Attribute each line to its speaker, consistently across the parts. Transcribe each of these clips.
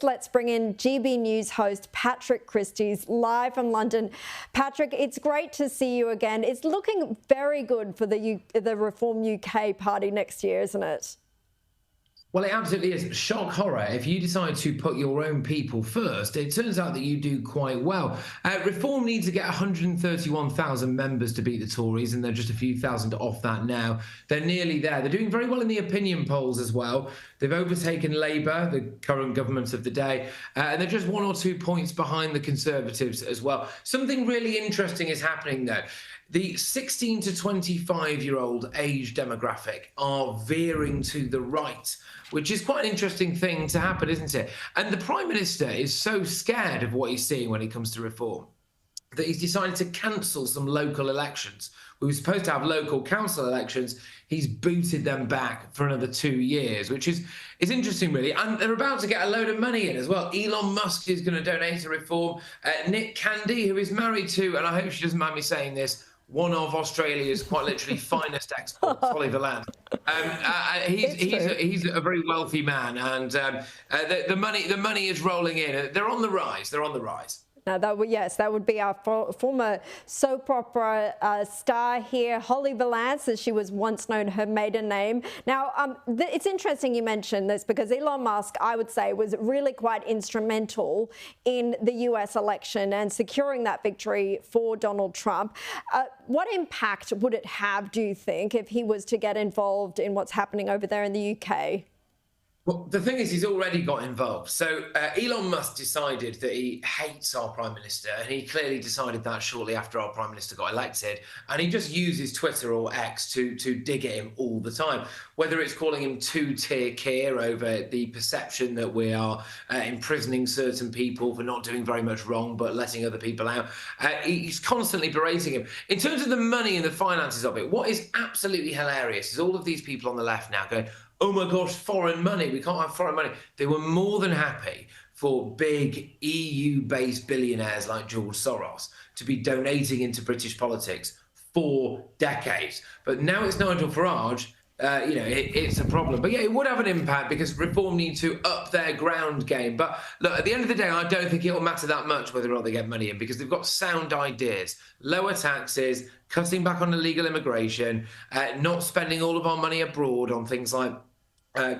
Speaker 1: Let's bring in GB News host Patrick Christys live from London. Patrick, it's great to see you again. It's looking very good for the Reform UK party next year, isn't it?
Speaker 2: Well, it absolutely is. Shock horror. If you decide to put your own people first, it turns out that you do quite well. Reform needs to get 131,000 members to beat the Tories, and they're just a few thousand off that now. They're nearly there. They're doing very well in the opinion polls as well. They've overtaken Labour, the current government of the day, and they're just 1 or 2 points behind the Conservatives as well. Something really interesting is happening, though. The 16 to 25-year-old age demographic are veering to the right, which is quite an interesting thing to happen, isn't it? And the Prime Minister is so scared of what he's seeing when it comes to reform that he's decided to cancel some local elections. We were supposed to have local council elections. He's booted them back for another 2 years, which is interesting, really. And they're about to get a load of money in as well. Elon Musk is going to donate to reform. Nick Candy, who is married to, and I hope she doesn't mind me saying this, one of Australia's quite literally finest exports, Holly Valance. He's a very wealthy man, and the money is rolling in. They're on the rise. They're on the rise.
Speaker 1: Now, that would be our former soap opera star here, Holly Valance, as she was once known, her maiden name. Now, it's interesting you mentioned this because Elon Musk, I would say, was really quite instrumental in the US election and securing that victory for Donald Trump. What impact would it have, do you think, if he was to get involved in what's happening over there in the UK?
Speaker 2: Well, the thing is, he's already got involved. So Elon Musk decided that he hates our Prime Minister, and he clearly decided that shortly after our Prime Minister got elected. And he just uses Twitter or X to dig at him all the time, whether it's calling him two-tier Keir over the perception that we are imprisoning certain people for not doing very much wrong but letting other people out. He's constantly berating him. In terms of the money and the finances of it, what is absolutely hilarious is all of these people on the left now going, oh my gosh, foreign money, we can't have foreign money. They were more than happy for big EU-based billionaires like George Soros to be donating into British politics for decades. But now it's Nigel Farage, it's a problem. But yeah, it would have an impact because Reform need to up their ground game. But look, at the end of the day, I don't think it'll matter that much whether or not they get money in because they've got sound ideas, lower taxes, cutting back on illegal immigration, not spending all of our money abroad on things like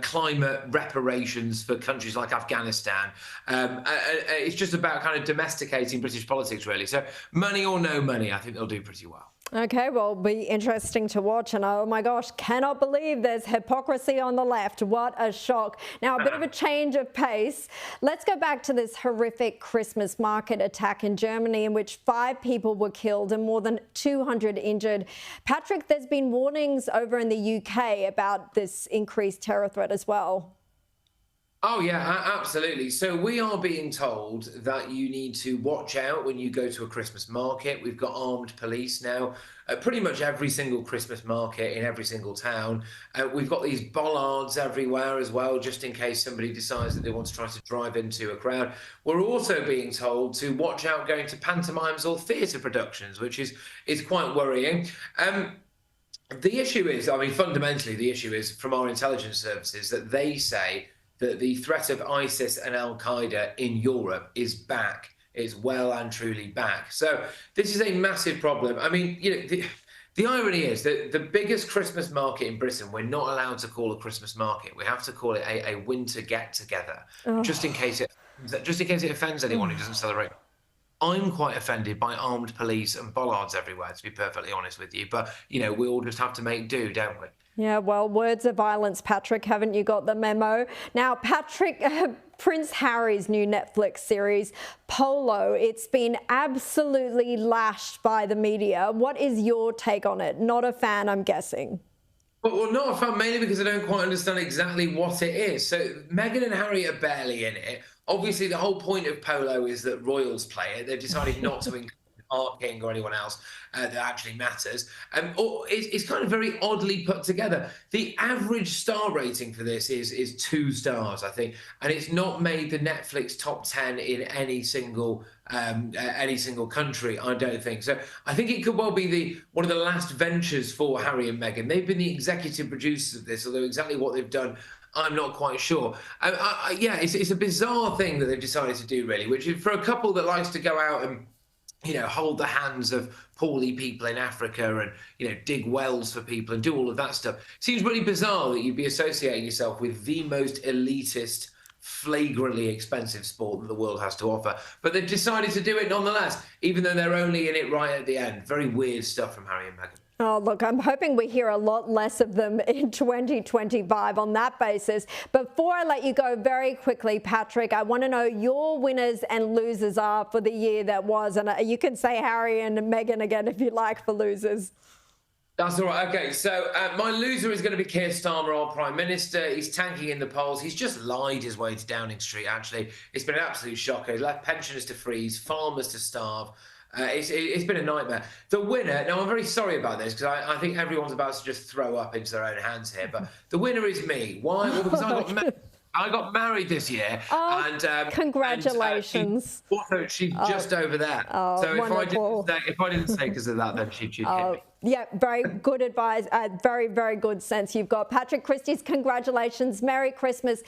Speaker 2: climate reparations for countries like Afghanistan. It's just about kind of domesticating British politics, really. So money or no money, I think they'll do pretty well.
Speaker 1: Okay, well, it'll be interesting to watch. And oh my gosh, cannot believe there's hypocrisy on the left. What a shock. Now, a bit of a change of pace. Let's go back to this horrific Christmas market attack in Germany in which 5 people were killed and more than 200 injured. Patrick, there's been warnings over in the UK about this increased terror threat as well.
Speaker 2: Oh, yeah, absolutely. So we are being told that you need to watch out when you go to a Christmas market. We've got armed police now at pretty much every single Christmas market in every single town. We've got these bollards everywhere as well, just in case somebody decides that they want to try to drive into a crowd. We're also being told to watch out going to pantomimes or theatre productions, which is quite worrying. The issue is, fundamentally, the issue is from our intelligence services that they say that the threat of ISIS and Al-Qaeda in Europe is back. It's well and truly back. So this is a massive problem. The irony is that the biggest Christmas market in Britain, we're not allowed to call a Christmas market. We have to call it a winter get-together, just in case it offends anyone who doesn't celebrate. I'm quite offended by armed police and bollards everywhere, to be perfectly honest with you. But, we all just have to make do, don't we?
Speaker 1: Yeah, well, words of violence, Patrick. Haven't you got the memo? Now, Patrick, Prince Harry's new Netflix series, Polo, it's been absolutely lashed by the media. What is your take on it? Not a fan, I'm guessing.
Speaker 2: Well, not a fan, mainly because I don't quite understand exactly what it is. So Meghan and Harry are barely in it. Obviously, the whole point of Polo is that royals play it. They've decided not to include Art King or anyone else that actually matters. It's kind of very oddly put together. The average star rating for this is 2 stars, I think, and it's not made the Netflix top 10 in any single country, I don't think. So I think it could well be one of the last ventures for Harry and Meghan. They've been the executive producers of this, although exactly what they've done, I'm not quite sure. Yeah, it's a bizarre thing that they've decided to do, really, which is for a couple that likes to go out and hold the hands of poorly people in Africa and, dig wells for people and do all of that stuff. Seems really bizarre that you'd be associating yourself with the most elitist, flagrantly expensive sport that the world has to offer. But they've decided to do it nonetheless, even though they're only in it right at the end. Very weird stuff from Harry and Meghan.
Speaker 1: Oh, look, I'm hoping we hear a lot less of them in 2025 on that basis. Before I let you go very quickly, Patrick, I want to know your winners and losers are for the year that was. And you can say Harry and Meghan again if you like for losers.
Speaker 2: That's all right. Okay, so my loser is going to be Keir Starmer, our Prime Minister. He's tanking in the polls. He's just lied his way to Downing Street, actually. It's been an absolute shocker. He left pensioners to freeze, farmers to starve. It's been a nightmare. The winner, now I'm very sorry about this because I think everyone's about to just throw up into their own hands here, but the winner is me. Why? Well, because I got married this year.
Speaker 1: Oh, and congratulations.
Speaker 2: She's just over there.
Speaker 1: Oh,
Speaker 2: so
Speaker 1: wonderful.
Speaker 2: if I didn't say because of that, then she'd hit me.
Speaker 1: Yeah, very good advice. Very, very good sense you've got. Patrick, Christys, congratulations. Merry Christmas.